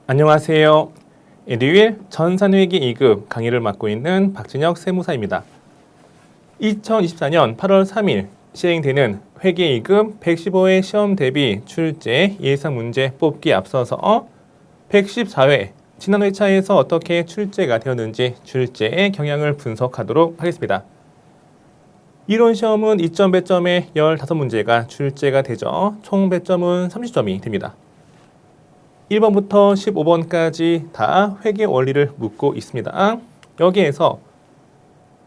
안녕하세요. 일요일 전산회계 2급 강의를 맡고 있는 박진혁 세무사입니다. 2024년 8월 3일 시행되는 회계 2급 115회 시험 대비 출제 예상 문제 뽑기에 앞서서 114회 지난 회차에서 어떻게 출제가 되었는지 출제의 경향을 분석하도록 하겠습니다. 이론 시험은 2점 배점에 15문제가 출제가 되죠. 총 배점은 30점이 됩니다. 1번부터 15번까지 다 회계 원리를 묻고 있습니다. 여기에서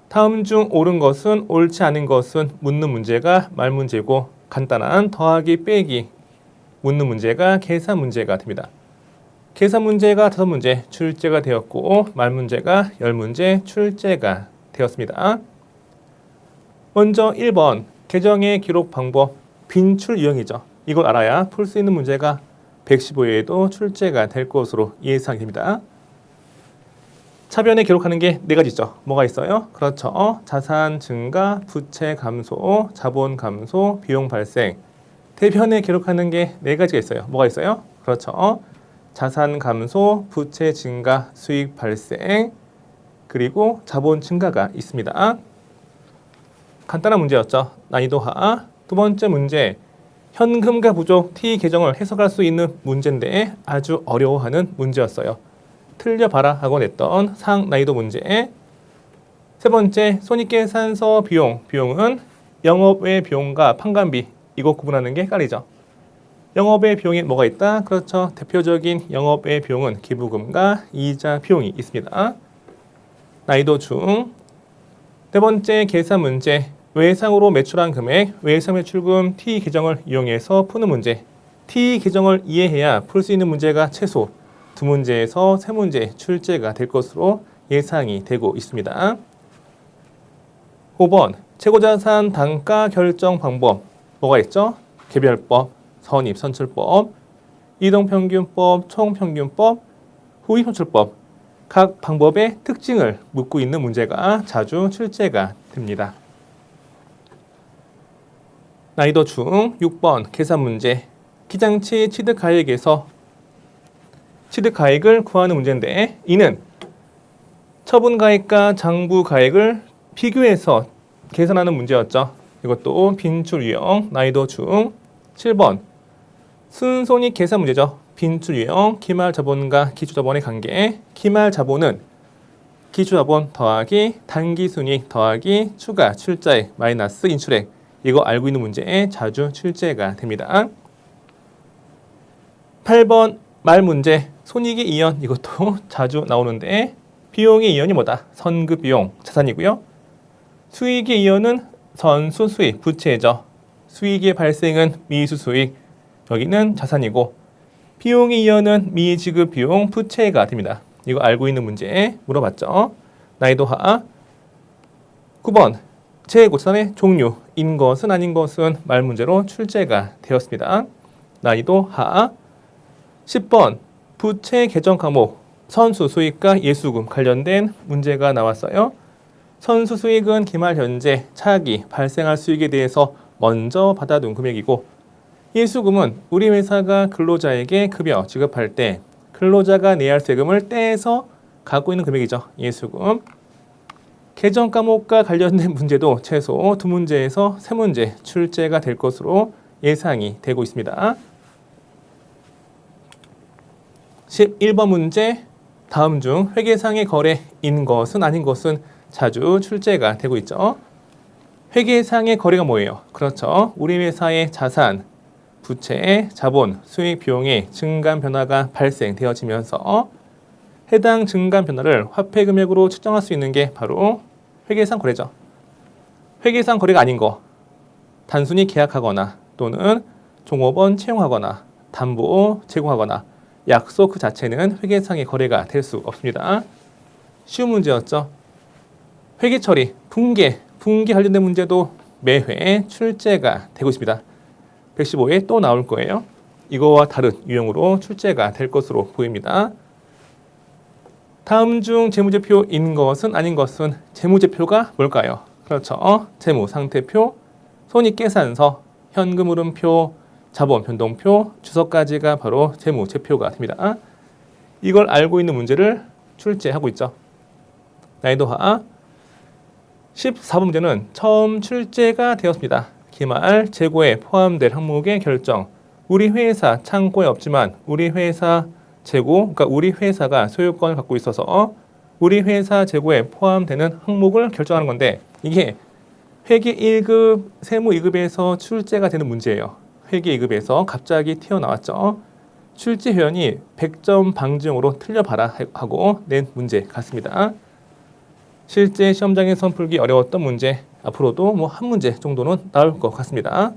다음 중 옳은 것은 옳지 않은 것은 묻는 문제가 말문제고 간단한 더하기 빼기 묻는 문제가 계산 문제가 됩니다. 계산 문제가 5문제 출제가 되었고 말문제가 10문제 출제가 되었습니다. 먼저 1번 계정의 기록 방법 빈출 유형이죠. 이걸 알아야 풀 수 있는 문제가 115회에도 출제가 될 것으로 예상이 됩니다. 차변에 기록하는 게 4가지죠. 뭐가 있어요? 그렇죠. 자산 증가, 부채 감소, 자본 감소, 비용 발생. 대변에 기록하는 게 4가지가 있어요. 뭐가 있어요? 그렇죠. 자산 감소, 부채 증가, 수익 발생, 그리고 자본 증가가 있습니다. 간단한 문제였죠. 난이도 하. 두 번째 문제. 현금가 부족 T 계정을 해석할 수 있는 문제인데 아주 어려워하는 문제였어요. 틀려봐라 하고 냈던 상난이도 문제. 세 번째, 손익계산서 비용. 비용은 영업외 비용과 판관비. 이거 구분하는 게 헷갈리죠. 영업외 비용에 뭐가 있다? 그렇죠. 대표적인 영업외 비용은 기부금과 이자 비용이 있습니다. 난이도 중. 네 번째, 계산 문제. 외상으로 매출한 금액, 외상 매출금 T 계정을 이용해서 푸는 문제. T 계정을 이해해야 풀 수 있는 문제가 최소 2문제에서 3문제 출제가 될 것으로 예상이 되고 있습니다. 5번, 재고자산 단가 결정 방법. 뭐가 있죠? 개별법, 선입선출법, 이동평균법, 총평균법, 후입선출법. 각 방법의 특징을 묻고 있는 문제가 자주 출제가 됩니다. 난이도 중 6번 계산 문제. 기장치 취득가액에서 취득가액을 구하는 문제인데 이는 처분가액과 장부가액을 비교해서 계산하는 문제였죠. 이것도 빈출 유형 난이도 중 7번 순손익 계산 문제죠. 빈출 유형 기말자본과 기초자본의 관계. 기말자본은 기초자본 더하기 단기순이익 더하기 추가 출자액 마이너스 인출액. 이거 알고 있는 문제에 자주 출제가 됩니다. 8번 말 문제. 손익의 이연 이것도 자주 나오는데 비용의 이연이 뭐다? 선급 비용 자산이고요. 수익의 이연은 선수 수익 부채죠. 수익의 발생은 미수 수익 여기는 자산이고 비용의 이연은 미지급 비용 부채가 됩니다. 이거 알고 있는 문제 물어봤죠. 난이도 하. 9번 재고자산의 종류인 것은 아닌 것은 말 문제로 출제가 되었습니다. 난이도 하. 10번 부채 계정 과목 선수 수익과 예수금 관련된 문제가 나왔어요. 선수 수익은 기말 현재 차익이 발생할 수익에 대해서 먼저 받아둔 금액이고 예수금은 우리 회사가 근로자에게 급여 지급할 때 근로자가 내야 할 세금을 떼서 갖고 있는 금액이죠. 예수금. 계정 과목과 관련된 문제도 최소 2문제에서 3문제 출제가 될 것으로 예상이 되고 있습니다. 11번 문제. 다음 중 회계상의 거래인 것은 아닌 것은 자주 출제가 되고 있죠. 회계상의 거래가 뭐예요? 그렇죠. 우리 회사의 자산, 부채, 자본, 수익 비용의 증감 변화가 발생되어지면서 해당 증감 변화를 화폐 금액으로 측정할 수 있는 게 바로 회계상 거래죠. 회계상 거래가 아닌 거, 단순히 계약하거나 또는 종업원 채용하거나 담보 제공하거나 약속 그 자체는 회계상의 거래가 될 수 없습니다. 쉬운 문제였죠. 회계 처리, 분기 관련된 문제도 매회 출제가 되고 있습니다. 115회 또 나올 거예요. 이거와 다른 유형으로 출제가 될 것으로 보입니다. 다음 중 재무제표인 것은 아닌 것은 재무제표가 뭘까요? 그렇죠. 재무상태표, 손익계산서, 현금흐름표, 자본 변동표, 주석까지가 바로 재무제표가 됩니다. 이걸 알고 있는 문제를 출제하고 있죠. 난이도하 14번 문제는 처음 출제가 되었습니다. 기말 재고에 포함될 항목의 결정. 우리 회사 창고에 없지만 우리 회사 재고, 그러니까 우리 회사가 소유권을 갖고 있어서 우리 회사 재고에 포함되는 항목을 결정하는 건데 이게 회계 1급, 세무 2급에서 출제가 되는 문제예요. 회계 2급에서 갑자기 튀어나왔죠. 출제 회원이 100점 방지용으로 틀려봐라 하고 낸 문제 같습니다. 실제 시험장에서 풀기 어려웠던 문제, 앞으로도 뭐 한 문제 정도는 나올 것 같습니다.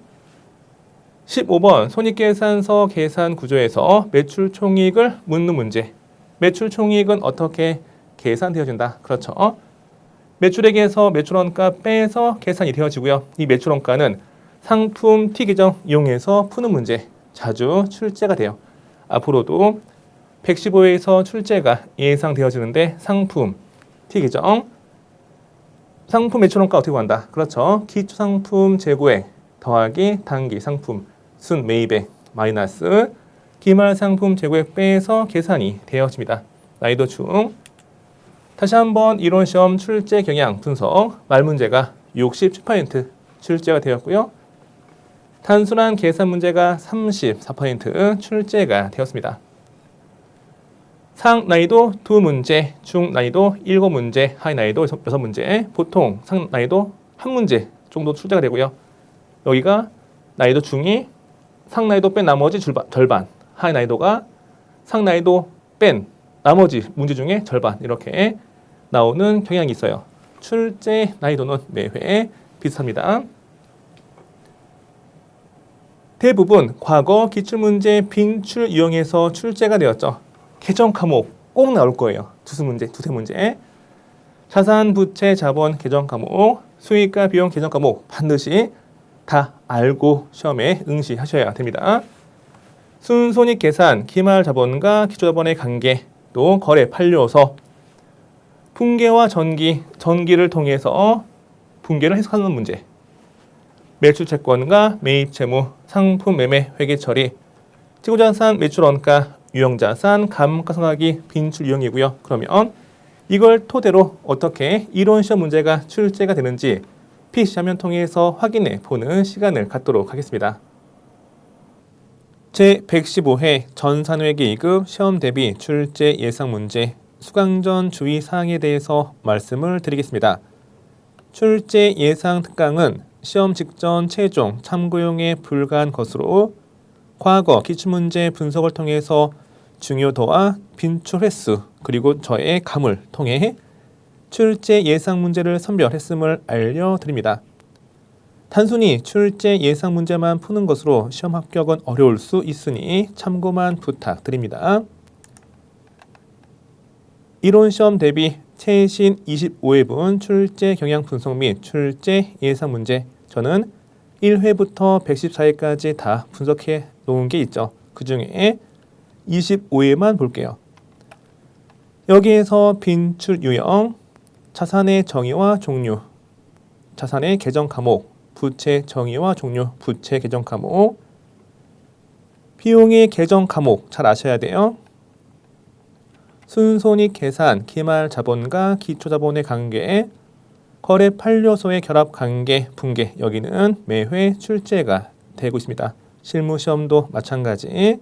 15번 손익계산서 계산 구조에서 매출 총이익을 묻는 문제. 매출 총이익은 어떻게 계산되어진다? 그렇죠. 매출액에서 매출원가 빼서 계산이 되어지고요. 이 매출원가는 상품 T 계정 이용해서 푸는 문제 자주 출제가 돼요. 앞으로도 115회에서 출제가 예상되어지는데 상품 T 계정 상품 매출원가 어떻게 구한다? 그렇죠. 기초상품 재고액 더하기 단기 상품 순 매입액 마이너스 기말 상품 재고액 빼서 계산이 되어집니다. 난이도 중. 다시 한번 이론시험 출제 경향 분석 말문제가 67% 출제가 되었고요. 단순한 계산 문제가 34% 출제가 되었습니다. 상난이도 2문제, 중난이도 7문제, 하이난이도 6문제, 보통 상난이도 1문제 정도 출제가 되고요. 여기가 난이도 중이 상난이도 뺀 나머지 절반, 하이난이도가 상난이도 뺀 나머지 문제 중에 절반 이렇게 나오는 경향이 있어요. 출제 난이도는 매회 비슷합니다. 대부분 과거 기출문제 빈출 이용해서 출제가 되었죠. 계정 과목 꼭 나올 거예요. 두세 문제. 자산, 부채, 자본 계정 과목, 수익과 비용 계정 과목 반드시 다 알고 시험에 응시하셔야 됩니다. 순손익 계산, 기말 자본과 기초자본의 관계, 또 거래 판료서, 분계와 전기를 통해서 분계를 해석하는 문제, 매출 채권과 매입 채무, 상품 매매 회계 처리, 지구자산 매출 원가, 유형자산 감가상각이 빈출 유형이고요. 그러면 이걸 토대로 어떻게 이론 시험 문제가 출제가 되는지 PC화면 통해서 확인해 보는 시간을 갖도록 하겠습니다. 제115회 전산회계 2급 시험 대비 출제 예상 문제 수강전 주의사항에 대해서 말씀을 드리겠습니다. 출제 예상 특강은 시험 직전 최종 참고용에 불과한 것으로 과거 기출문제 분석을 통해서 중요도와 빈출 횟수 그리고 저의 감을 통해 출제 예상 문제를 선별했음을 알려드립니다. 단순히 출제 예상 문제만 푸는 것으로 시험 합격은 어려울 수 있으니 참고만 부탁드립니다. 이론시험 대비 최신 25회분 출제 경향 분석 및 출제 예상 문제 저는 1회부터 114회까지 다 분석해 놓은 게 있죠. 그 중에 25회만 볼게요. 여기에서 빈출 유형, 자산의 정의와 종류, 자산의 계정 과목, 부채 정의와 종류, 부채 계정 과목, 비용의 계정 과목 잘 아셔야 돼요. 순손익 계산, 기말 자본과 기초 자본의 관계, 거래 판료소의 결합 관계, 분계 여기는 매회 출제가 되고 있습니다. 실무 시험도 마찬가지.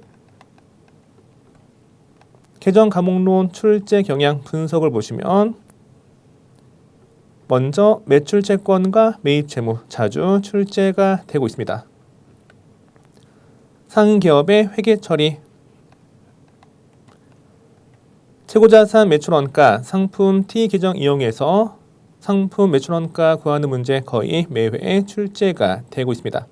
계정 과목론 출제 경향 분석을 보시면 먼저 매출 채권과 매입 채무 자주 출제가 되고 있습니다. 상기업의 회계 처리, 최고자산 매출원가, 상품 T 계정 이용해서 상품 매출원가 구하는 문제 거의 매회 출제가 되고 있습니다.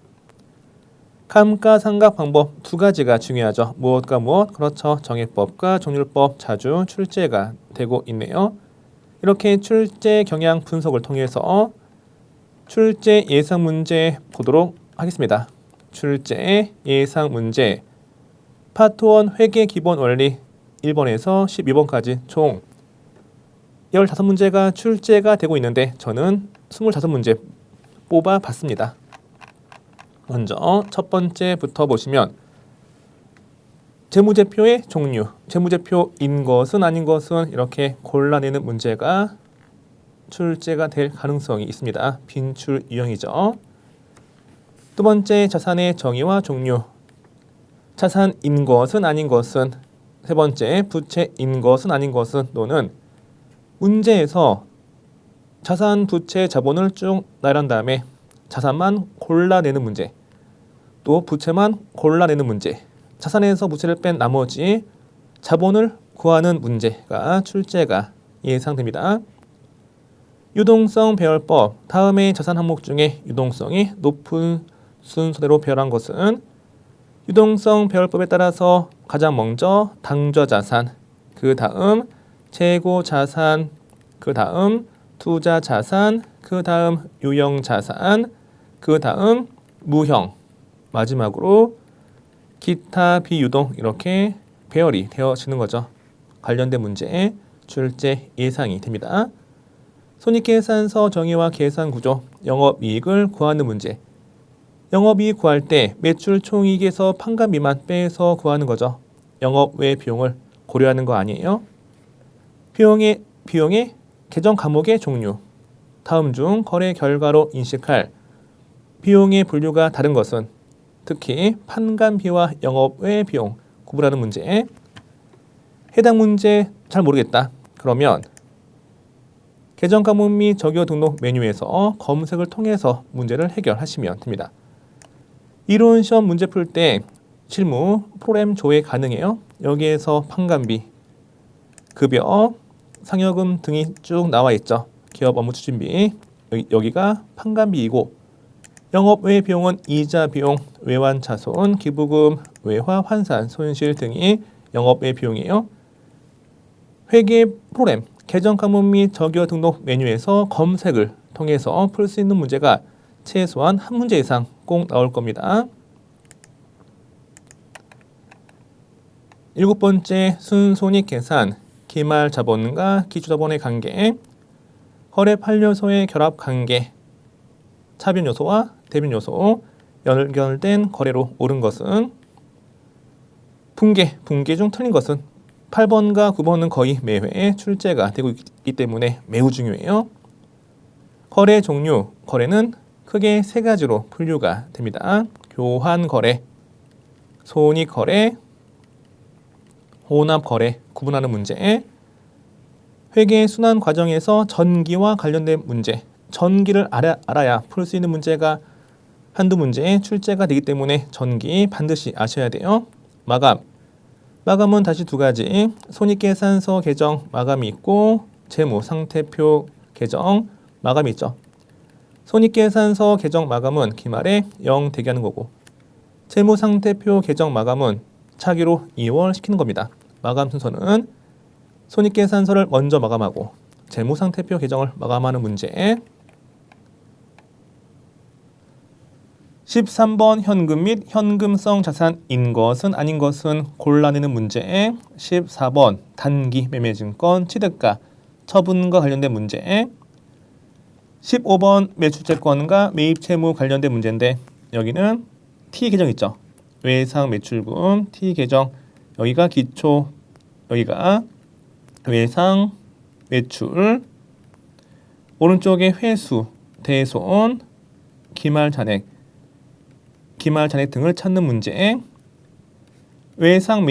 감가상각 방법 두 가지가 중요하죠. 무엇과 무엇? 그렇죠. 정액법과 종률법 자주 출제가 되고 있네요. 이렇게 출제 경향 분석을 통해서 출제 예상 문제 보도록 하겠습니다. 출제 예상 문제 파트 1 회계 기본 원리 1번에서 12번까지 총 15문제가 출제가 되고 있는데 저는 25문제 뽑아봤습니다. 먼저 첫 번째부터 보시면 재무제표의 종류, 재무제표인 것은 아닌 것은 이렇게 골라내는 문제가 출제가 될 가능성이 있습니다. 빈출 유형이죠. 두 번째, 자산의 정의와 종류. 자산인 것은 아닌 것은. 세 번째, 부채인 것은 아닌 것은. 또는 문제에서 자산, 부채, 자본을 쭉 나열한 다음에 자산만 골라내는 문제, 또 부채만 골라내는 문제, 자산에서 부채를 뺀 나머지 자본을 구하는 문제가 출제가 예상됩니다. 유동성 배열법, 다음의 자산 항목 중에 유동성이 높은 순서대로 배열한 것은 유동성 배열법에 따라서 가장 먼저 당좌자산, 그 다음 재고자산, 그 다음 투자자산, 그 다음 유형자산, 그 다음 무형, 마지막으로 기타 비유동, 이렇게 배열이 되어지는 거죠. 관련된 문제에 출제 예상이 됩니다. 손익계산서 정의와 계산구조, 영업이익을 구하는 문제. 영업이익 구할 때 매출 총이익에서 판관비만 빼서 구하는 거죠. 영업 외 비용을 고려하는 거 아니에요? 비용의 계정 과목의 종류. 다음 중 거래 결과로 인식할 비용의 분류가 다른 것은? 특히 판관비와 영업 외 비용 구분하는 문제. 해당 문제 잘 모르겠다. 그러면 계정 과목 및 적요 등록 메뉴에서 검색을 통해서 문제를 해결하시면 됩니다. 이론 시험 문제 풀 때 실무 프로그램 조회 가능해요. 여기에서 판관비, 급여, 상여금 등이 쭉 나와 있죠. 기업 업무 추진비, 여기가 판관비이고, 영업 외 비용은 이자 비용, 외환 차손, 기부금, 외화 환산, 손실 등이 영업 외 비용이에요. 회계 프로그램, 계정 과목 및 적요 등록 메뉴에서 검색을 통해서 풀 수 있는 문제가 최소한 한 문제 이상 꼭 나올 겁니다. 7번째, 순손익계산, 기말 자본과 기초자본의 관계, 거래 판례소의 결합 관계, 차변 요소와 대변 요소, 연결된 거래로 옳은 것은? 분계 중 틀린 것은? 8번과 9번은 거의 매회 출제가 되고 있기 때문에 매우 중요해요. 거래 종류, 거래는 크게 세 가지로 분류가 됩니다. 교환 거래, 손익 거래, 혼합 거래 구분하는 문제. 회계 순환 과정에서 전기와 관련된 문제, 전기를 알아야 풀 수 있는 문제가 한두 문제에 출제가 되기 때문에 전기 반드시 아셔야 돼요. 마감은 다시 두 가지, 손익계산서 개정 마감이 있고 재무상태표 개정 마감이 있죠. 손익계산서 개정 마감은 기말에 0 대기하는 거고, 재무상태표 개정 마감은 차기로 2월 시키는 겁니다. 마감 순서는 손익계산서를 먼저 마감하고 재무상태표 개정을 마감하는 문제. 13번 현금 및 현금성 자산인 것은 아닌 것은 골라내는 문제. 14번 단기 매매증권 취득가 처분과 관련된 문제. 15번 매출채권과 매입채무 관련된 문제인데, 여기는 T 계정 있죠. 외상 매출금 T 계정, 여기가 기초, 여기가 외상 매출, 오른쪽에 회수, 대손, 기말 잔액 등을 찾는 문제. 외상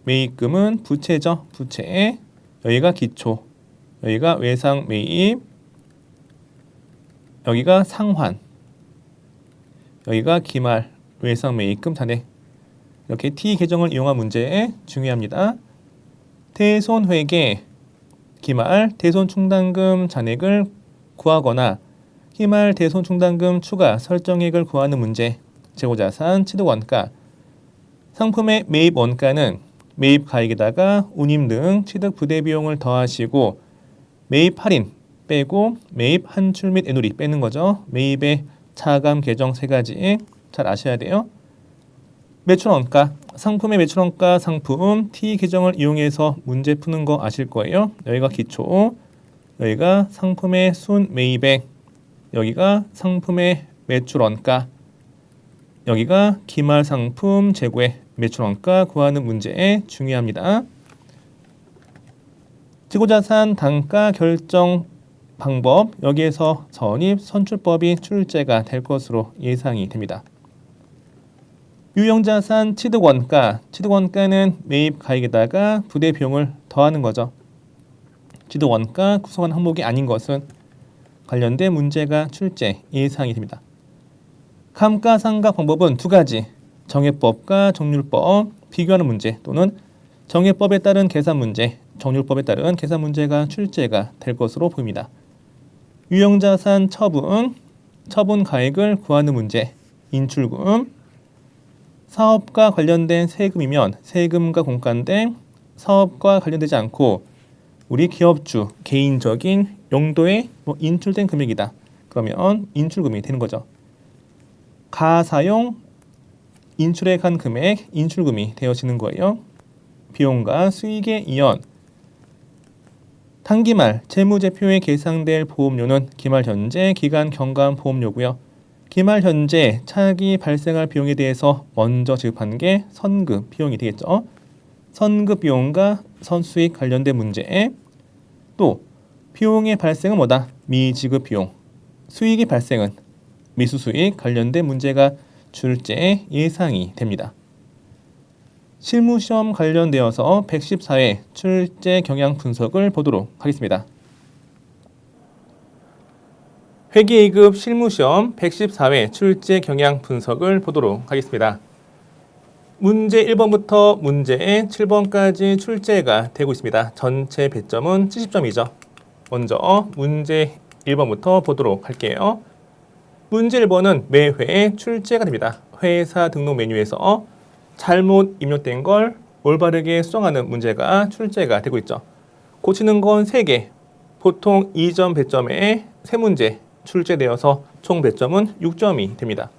매입금은 부채죠. 부채, 여기가 기초, 여기가 외상 매입, 여기가 상환, 여기가 기말 외상 매입금 잔액. 이렇게 T 계정을 이용한 문제 중요합니다. 대손회계, 기말 대손충당금 잔액을 구하거나 기말 대손충당금 추가 설정액을 구하는 문제. 재고자산 취득원가, 상품의 매입 원가는 매입 가액에다가 운임 등 취득 부대 비용을 더하시고 매입 할인 빼고 매입 한출 및 애누리 빼는 거죠. 매입의 차감 계정 세 가지 잘 아셔야 돼요. 매출원가, 상품의 매출원가 상품 T 계정을 이용해서 문제 푸는 거 아실 거예요. 여기가 기초, 여기가 상품의 순 매입액, 여기가 상품의 매출원가, 여기가 기말 상품 재고의 매출원가 구하는 문제 중요합니다. 지고자산 단가 결정 방법, 여기에서 전입 선출법이 출제가 될 것으로 예상이 됩니다. 유형자산 취득원가, 취득원가는 매입 가액에다가 부대 비용을 더하는 거죠. 취득원가 구성한 항목이 아닌 것은 관련된 문제가 출제 예상이 됩니다. 감가상각 방법은 두 가지, 정해법과 정률법 비교하는 문제 또는 정해법에 따른 계산 문제, 정률법에 따른 계산 문제가 출제가 될 것으로 보입니다. 유형자산 처분, 처분 가액을 구하는 문제, 인출금, 사업과 관련된 세금이면 세금과 공과인데 사업과 관련되지 않고 우리 기업주 개인적인 용도에 인출된 금액이다. 그러면 인출금이 되는 거죠. 가사용 인출에 간 금액 인출금이 되어지는 거예요. 비용과 수익의 이연, 단기말 재무제표에 계상될 보험료는 기말 현재 기간 경감 보험료고요. 기말 현재 차익이 발생할 비용에 대해서 먼저 지급하는 게 선급 비용이 되겠죠. 선급 비용과 선수익 관련된 문제, 또 비용의 발생은 뭐다? 미지급 비용, 수익의 발생은 미수수익 관련된 문제가 출제 예상이 됩니다. 실무시험 관련되어서 114회 출제 경향 분석을 보도록 하겠습니다. 회계 2급 실무시험 114회 출제 경향 분석을 보도록 하겠습니다. 문제 1번부터 문제 7번까지 출제가 되고 있습니다. 전체 배점은 70점이죠. 먼저 문제 1번부터 보도록 할게요. 문제 1번은 매회 출제가 됩니다. 회사 등록 메뉴에서 잘못 입력된 걸 올바르게 수정하는 문제가 출제가 되고 있죠. 고치는 건 3개, 보통 2점 배점에 3문제 출제되어서 총 배점은 6점이 됩니다.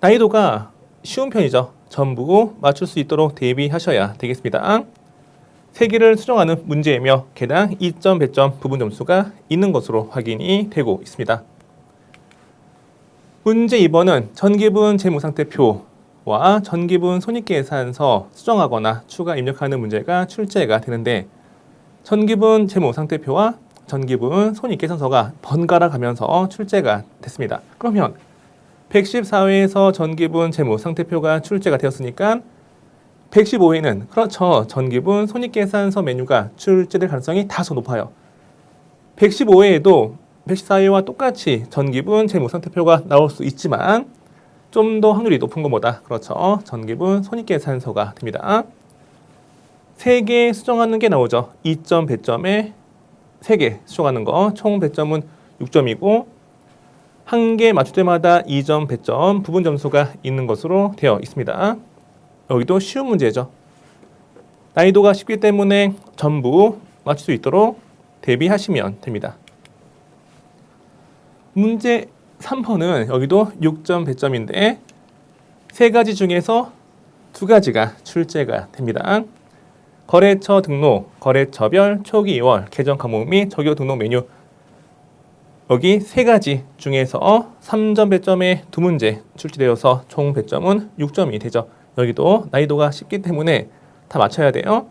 난이도가 쉬운 편이죠. 전부 맞출 수 있도록 대비하셔야 되겠습니다. 3개를 수정하는 문제이며 개당 2점 배점 부분 점수가 있는 것으로 확인이 되고 있습니다. 문제 2번은 전기분 재무상태표와 전기분 손익계산서 수정하거나 추가 입력하는 문제가 출제가 되는데 전기분 재무상태표와 전기분 손익계산서가 번갈아 가면서 출제가 됐습니다. 그러면 114회에서 전기분 재무상태표가 출제가 되었으니까 115회는 그렇죠. 전기분 손익계산서 메뉴가 출제될 가능성이 다소 높아요. 115회에도 114회와 똑같이 전기분 재무상태표가 나올 수 있지만 좀 더 확률이 높은 것보다 그렇죠. 전기분 손익계산서가 됩니다. 3개 수정하는 게 나오죠. 2점 배점에 3개 수정하는 거 총 배점은 6점이고 한 개 맞출 때마다 2점 배점 부분 점수가 있는 것으로 되어 있습니다. 여기도 쉬운 문제죠. 난이도가 쉽기 때문에 전부 맞출 수 있도록 대비하시면 됩니다. 문제 3번은 여기도 6점 배점인데 3가지 중에서 2가지가 출제가 됩니다. 거래처 등록, 거래처별 초기 2월, 계정 과목 및 적용 등록 메뉴 여기 3가지 중에서 3점 배점에 2문제 출제되어서 총 배점은 6점이 되죠. 여기도 난이도가 쉽기 때문에 다 맞춰야 돼요.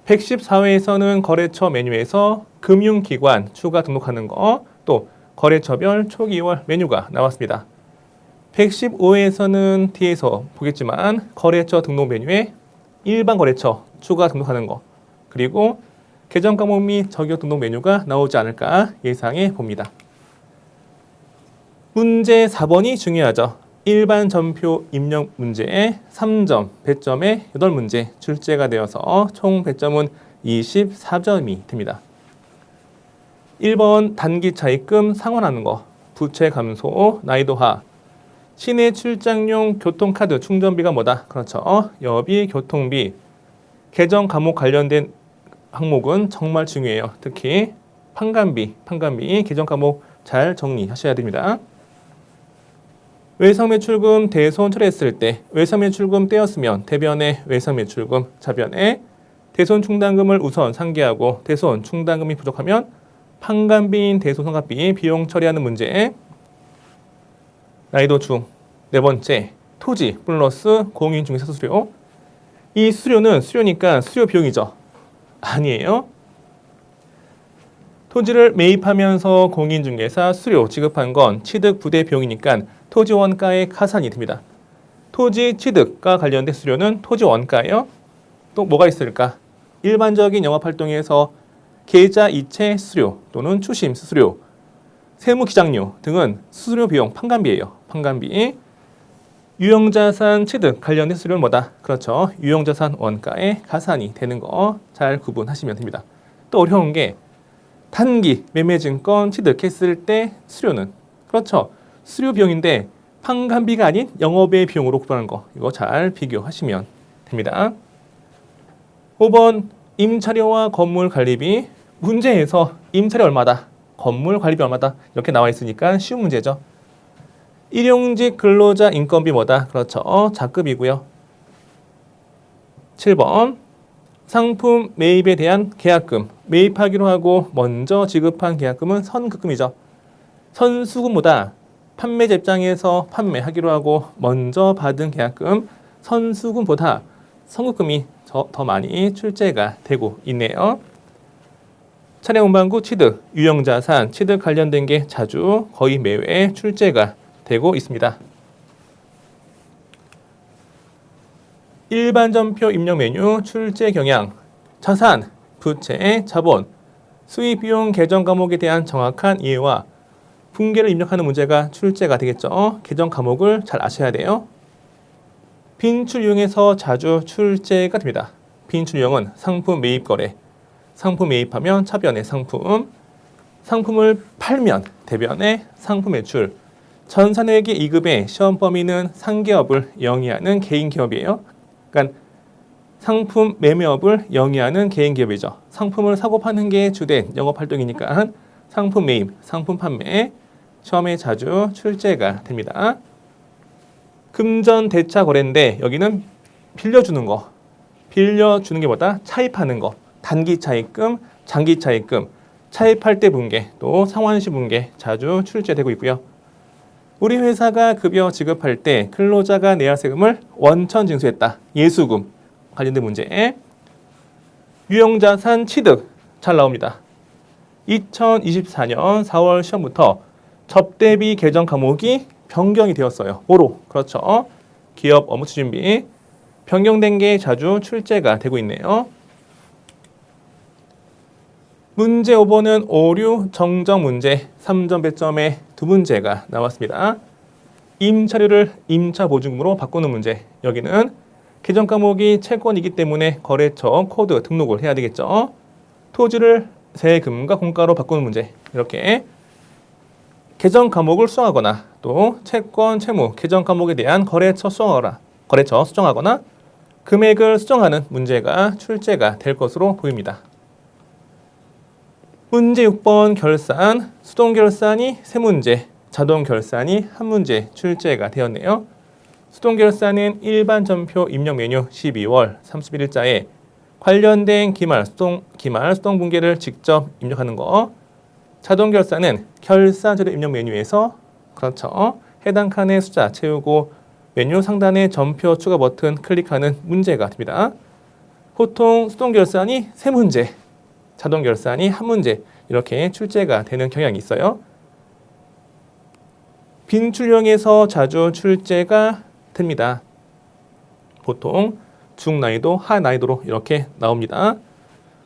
114회에서는 거래처 메뉴에서 금융기관 추가 등록하는 거, 또 거래처별 초기 2월 메뉴가 나왔습니다. 115회에서는 뒤에서 보겠지만 거래처 등록 메뉴에 일반 거래처 추가 등록하는 거, 그리고 계정 과목 및 적용 등록 메뉴가 나오지 않을까 예상해 봅니다. 문제 4번이 중요하죠. 일반 전표 입력 문제에 3점 배점에 8문제 출제가 되어서 총 배점은 24점이 됩니다. 1번 단기 차입금 상환하는 거, 부채 감소, 난이도하, 시내 출장용 교통카드 충전비가 뭐다? 그렇죠. 여비, 교통비, 계정 과목 관련된 항목은 정말 중요해요. 특히 판관비, 계정 과목 잘 정리하셔야 됩니다. 외상매출금 대손 처리했을 때 외상매출금 떼었으면 대변에 외상매출금, 자변에 대손 충당금을 우선 상기하고 대손 충당금이 부족하면 판관비인 대손 성납비 비용 처리하는 문제. 난이도 중 4번째, 토지 플러스 공인중개사 수수료. 이 수수료는 수수료니까 수수료 비용이죠. 아니에요. 토지를 매입하면서 공인중개사 수수료 지급한 건 취득 부대 비용이니까 토지 원가의 가산이 됩니다. 토지 취득과 관련된 수수료는 토지 원가예요. 또 뭐가 있을까? 일반적인 영업활동에서 계좌 이체 수수료 또는 추심 수수료, 세무기장료 등은 수수료 비용 판관비예요. 판관비. 유형자산 취득 관련된 수수료는 뭐다? 그렇죠. 유형자산 원가의 가산이 되는 거 잘 구분하시면 됩니다. 또 어려운 게 단기 매매증권 취득했을 때 수수료는 그렇죠. 수수료 비용인데 판관비가 아닌 영업의 비용으로 구분하는 거 이거 잘 비교하시면 됩니다. 5번 임차료와 건물 관리비. 문제에서 임차료 얼마다, 건물 관리비 얼마다 이렇게 나와 있으니까 쉬운 문제죠. 일용직 근로자 인건비 뭐다? 그렇죠. 자급이고요. 7번 상품 매입에 대한 계약금. 매입하기로 하고 먼저 지급한 계약금은 선급금이죠. 선수금보다 판매자 입장에서 판매하기로 하고 먼저 받은 계약금 선수금보다 선급금이 더 많이 출제가 되고 있네요. 차량 운반구 취득, 유형자산 취득 관련된 게 자주 거의 매회 출제가 되고 있습니다. 일반 전표 입력 메뉴 출제 경향, 자산, 부채, 자본, 수입 비용 계정 과목에 대한 정확한 이해와 분계를 입력하는 문제가 출제가 되겠죠. 계정 과목을 잘 아셔야 돼요. 빈출 유형에서 자주 출제가 됩니다. 빈출 유형은 상품 매입 거래, 상품 매입하면 차변의 상품, 상품을 팔면 대변의 상품 매출, 전산회계 2급의 시험 범위는 상계업을 영위하는 개인 기업이에요. 그러니까 상품 매매업을 영위하는 개인 기업이죠. 상품을 사고 파는 게 주된 영업 활동이니까 상품 매입, 상품 판매 시험에 자주 출제가 됩니다. 금전 대차 거래인데 여기는 빌려주는 거, 빌려주는 게 뭐다? 차입하는 거, 단기 차입금, 장기 차입금, 차입할 때 분계, 또 상환시 분계 자주 출제되고 있고요. 우리 회사가 급여 지급할 때 근로자가 내야 할 세금을 원천 징수했다. 예수금 관련된 문제. 유형자산 취득 잘 나옵니다. 2024년 4월 시험부터 접대비 계정 과목이 변경이 되었어요. 뭐로? 그렇죠. 기업 업무 추진비. 변경된 게 자주 출제가 되고 있네요. 문제 5번은 오류 정정 문제 3점 배점에 두 문제가 나왔습니다. 임차료를 임차보증금으로 바꾸는 문제. 여기는 계정 과목이 채권이기 때문에 거래처 코드 등록을 해야 되겠죠. 토지를 세금과 공가로 바꾸는 문제. 이렇게 계정 과목을 수정하거나 또 채권, 채무, 계정 과목에 대한 거래처 수정하거나 금액을 수정하는 문제가 출제가 될 것으로 보입니다. 문제 6번 결산, 수동결산이 3문제, 자동결산이 1문제 출제가 되었네요. 수동결산은 일반 전표 입력 메뉴 12월 31일자에 관련된 기말, 수동 분계를 직접 입력하는 거. 자동결산은 결산자료 입력 메뉴에서 그렇죠. 해당 칸의 숫자 채우고 메뉴 상단의 전표 추가 버튼 클릭하는 문제가 됩니다. 보통 수동결산이 3문제, 자동결산이 1문제 이렇게 출제가 되는 경향이 있어요. 빈출형에서 자주 출제가 됩니다. 보통 중난이도, 하난이도로 이렇게 나옵니다.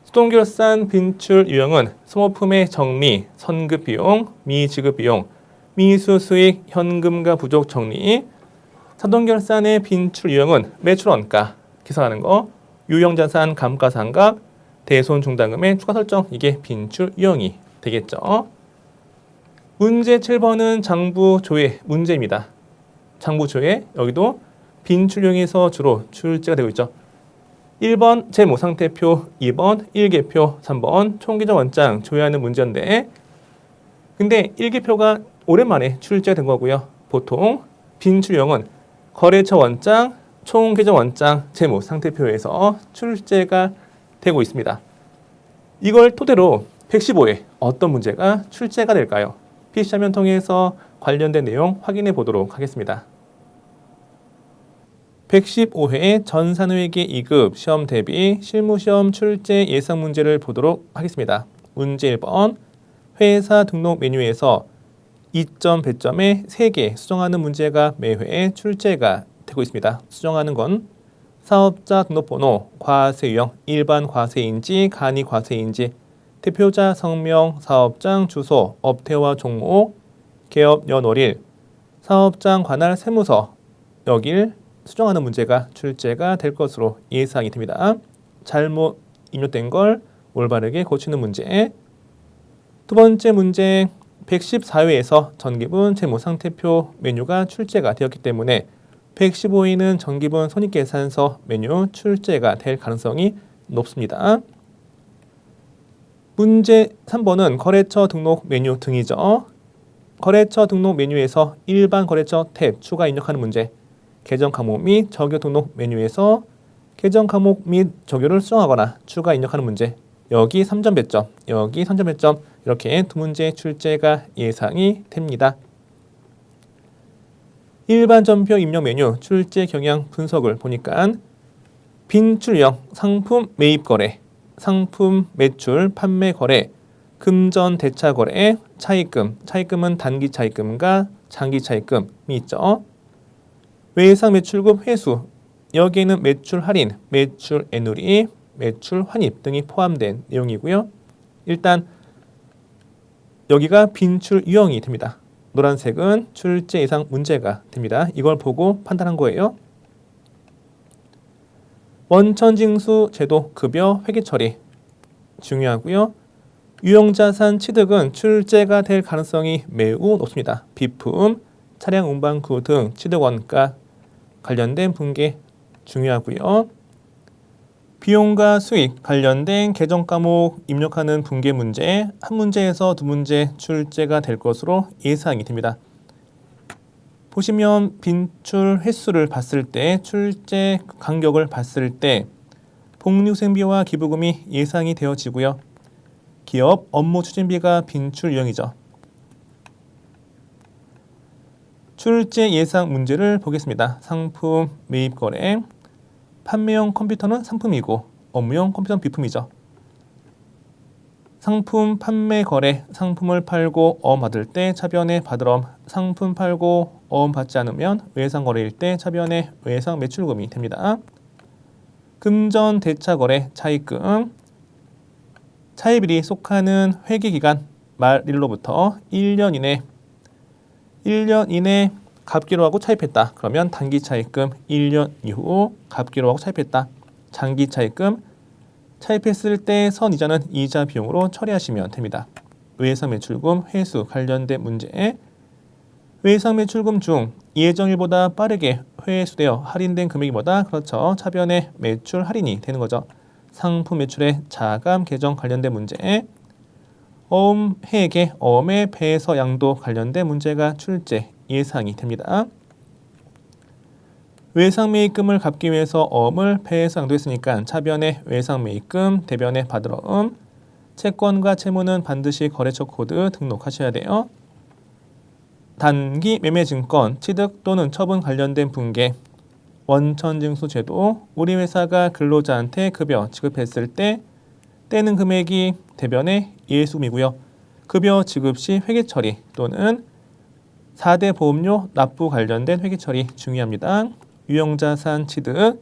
수동결산 빈출 유형은 소모품의 정리, 선급비용, 미지급비용, 미수수익, 현금과 부족 정리. 자동결산의 빈출 유형은 매출원가 계산하는 거, 유형자산 감가상각, 대손중단금의 추가 설정, 이게 빈출 유형이 되겠죠. 문제 7번은 장부조회 문제입니다. 장부조회, 여기도 빈출형에서 주로 출제가 되고 있죠. 1번 재무상태표, 2번 일개표, 3번 총계정 원장 조회하는 문제인데 근데 일개표가 오랜만에 출제가 된 거고요. 보통 빈출형은 거래처 원장, 총계정 원장, 재무상태표에서 출제가 되고 있습니다. 이걸 토대로 115에 어떤 문제가 출제가 될까요? PC화면 통해서 관련된 내용 확인해 보도록 하겠습니다. 115회 전산회계 2급 시험 대비 실무시험 출제 예상 문제를 보도록 하겠습니다. 문제 1번. 회사 등록 메뉴에서 이점 배점에 3개 수정하는 문제가 매회 출제가 되고 있습니다. 수정하는 건 사업자 등록번호, 과세 유형, 일반 과세인지 간이 과세인지, 대표자 성명, 사업장 주소, 업태와 종목, 개업 연월일, 사업장 관할 세무서, 여길 수정하는 문제가 출제가 될 것으로 예상이 됩니다. 잘못 입력된 걸 올바르게 고치는 문제. 두 번째 문제, 114회에서 전기분 재무상태표 메뉴가 출제가 되었기 때문에 115회는 전기분 손익계산서 메뉴 출제가 될 가능성이 높습니다. 문제 3번은 거래처 등록 메뉴 등이죠. 거래처 등록 메뉴에서 일반 거래처 탭 추가 입력하는 문제, 계정 과목 및 적요 등록 메뉴에서 계정 과목 및 적요를 수정하거나 추가 입력하는 문제, 여기 3점 배점, 여기 3점 배점, 이렇게 두 문제 출제가 예상이 됩니다. 일반 전표 입력 메뉴 출제 경향 분석을 보니까 빈출형 상품 매입 거래, 상품 매출 판매 거래, 금전 대차 거래, 차입금, 차입금은 단기 차입금과 장기 차입금이 있죠. 외상 매출급 회수, 여기에는 매출 할인, 매출 애누리, 매출 환입 등이 포함된 내용이고요. 일단 여기가 빈출 유형이 됩니다. 노란색은 출제 예상 문제가 됩니다. 이걸 보고 판단한 거예요. 원천징수 제도 급여 회계 처리 중요하고요. 유형자산 취득은 출제가 될 가능성이 매우 높습니다. 비품, 차량 운반구 등 취득 원가 관련된 분계 중요하고요. 비용과 수익 관련된 계정 과목 입력하는 분계 문제, 한 문제에서 두 문제 출제가 될 것으로 예상이 됩니다. 보시면 빈출 횟수를 봤을 때, 출제 간격을 봤을 때 복리후생비와 기부금이 예상이 되어지고요. 기업 업무 추진비가 빈출 유형이죠. 출제 예상 문제를 보겠습니다. 상품 매입 거래, 판매용 컴퓨터는 상품이고 업무용 컴퓨터는 비품이죠. 상품 판매 거래, 상품을 팔고 어음 받을 때 차변의 받을어음, 상품 팔고 어음 받지 않으면 외상 거래일 때 차변의 외상 매출금이 됩니다. 금전 대차 거래, 차입금, 차입일이 속하는 회계기간 말일로부터 1년 이내 갑기로 하고 차입했다. 그러면 단기 차입금 1년 이후 갑기로 하고 차입했다. 장기 차입금, 차입했을 때 선이자는 이자 비용으로 처리하시면 됩니다. 외상 매출금 회수 관련된 문제, 외상 매출금 중 예정일보다 빠르게 회수되어 할인된 금액보다 그렇죠. 차변의 매출 할인이 되는 거죠. 상품 매출의 자감 계정 관련된 문제, 어음 해액의 어음의 배에서 양도 관련된 문제가 출제 예상이 됩니다. 외상 매입금을 갚기 위해서 어음을 배에서 양도했으니까 차변의 외상 매입금, 대변의 받을어음, 채권과 채무는 반드시 거래처 코드 등록하셔야 돼요. 단기 매매증권, 취득 또는 처분 관련된 분계, 원천징수 제도, 우리 회사가 근로자한테 급여 지급했을 때 떼는 금액이 대변의 예수금이고요. 급여 지급 시 회계 처리 또는 4대 보험료 납부 관련된 회계 처리 중요합니다. 유형자산 취득,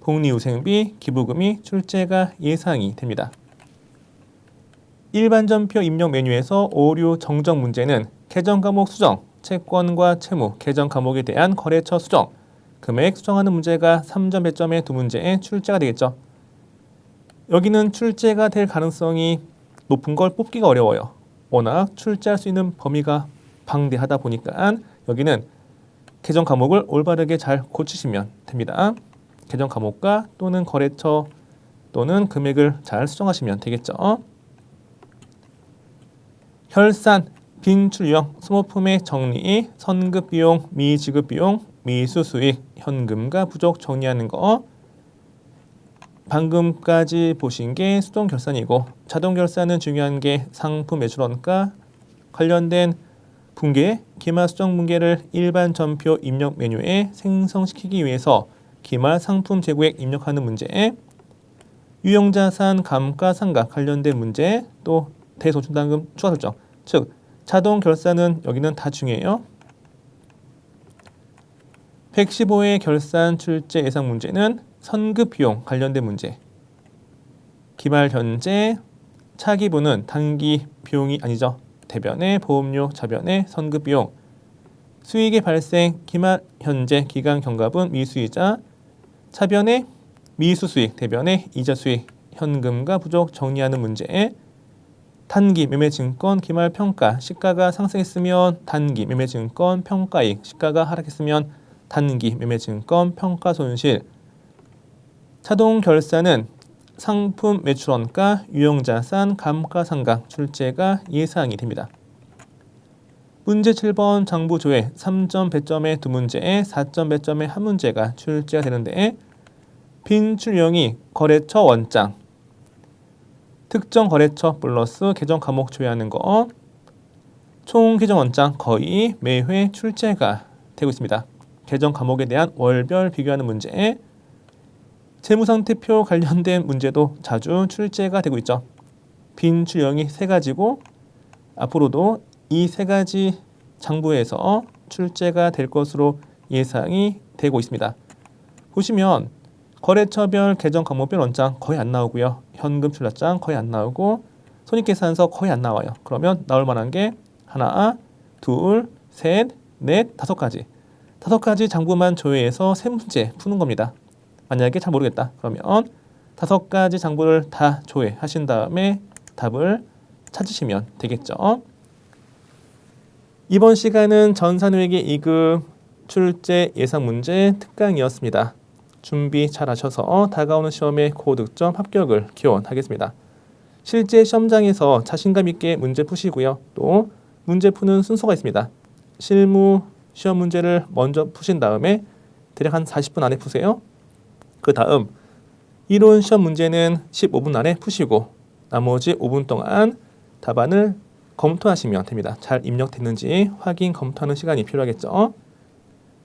복리후생비, 기부금이 출제가 예상이 됩니다. 일반 전표 입력 메뉴에서 오류 정정 문제는 계정 과목 수정, 채권과 채무, 계정 과목에 대한 거래처 수정, 금액 수정하는 문제가 3점 배점의 두 문제에 출제가 되겠죠. 여기는 출제가 될 가능성이 높은 걸 뽑기가 어려워요. 워낙 출제할 수 있는 범위가 방대하다 보니까 여기는 계정 과목을 올바르게 잘 고치시면 됩니다. 계정 과목과 또는 거래처 또는 금액을 잘 수정하시면 되겠죠. 혈산, 빈출 유형, 소모품의 정리, 선급 비용, 미지급 비용, 미수 수익, 현금과 부족 정리하는 거. 방금까지 보신 게 수동 결산이고 자동 결산은 중요한 게 상품 매출원가 관련된 분계, 기말 수정 분계를 일반 전표 입력 메뉴에 생성시키기 위해서 기말 상품 재고액 입력하는 문제, 유형자산 감가상각 관련된 문제, 또 대소출당금 추가 설정, 즉 자동 결산은 여기는 다 중요해요. 115회 결산 출제 예상 문제는 선급 비용 관련된 문제, 기말 현재 차기분은 단기 비용이 아니죠. 대변의 보험료 차변의 선급 비용, 수익의 발생 기말 현재 기간 경과분 미수이자, 차변의 미수 수익 대변의 이자 수익, 현금과 부족 정리하는 문제, 단기 매매증권 기말 평가 시가가 상승했으면 단기 매매증권 평가이익, 시가가 하락했으면 단기 매매증권 평가 손실, 자동 결산은 상품 매출원가, 유형자산, 감가상각 출제가 예상이 됩니다. 문제 7번 장부조회 3점 배점의 2문제에 4점 배점의 1문제가 출제가 되는데, 빈출형이 거래처 원장, 특정 거래처 플러스 계정 과목 조회하는 거, 총 계정 원장 거의 매회 출제가 되고 있습니다. 계정 과목에 대한 월별 비교하는 문제, 재무상태표 관련된 문제도 자주 출제가 되고 있죠. 빈출형이 3가지고 앞으로도 이 3가지 장부에서 출제가 될 것으로 예상이 되고 있습니다. 보시면 거래처별 계정 과목별 원장 거의 안 나오고요. 현금 출납장 거의 안 나오고 손익계산서 거의 안 나와요. 그러면 나올 만한 게 하나, 둘, 셋, 넷, 5가지. 5가지 장부만 조회해서 3문제 푸는 겁니다. 만약에 잘 모르겠다 그러면 5가지 장부를 다 조회하신 다음에 답을 찾으시면 되겠죠. 이번 시간은 전산회계 2급 출제 예상 문제 특강이었습니다. 준비 잘 하셔서 다가오는 시험에 고득점 합격을 기원하겠습니다. 실제 시험장에서 자신감 있게 문제 푸시고요. 또 문제 푸는 순서가 있습니다. 실무 시험 문제를 먼저 푸신 다음에 대략 한 40분 안에 푸세요. 그 다음 이론 시험 문제는 15분 안에 푸시고 나머지 5분 동안 답안을 검토하시면 됩니다. 잘 입력됐는지 확인 검토하는 시간이 필요하겠죠.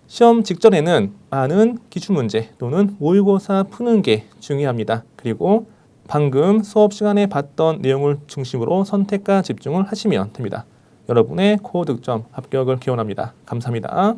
시험 직전에는 많은 기출문제 또는 모의고사 푸는 게 중요합니다. 그리고 방금 수업 시간에 봤던 내용을 중심으로 선택과 집중을 하시면 됩니다. 여러분의 고득점 합격을 기원합니다. 감사합니다.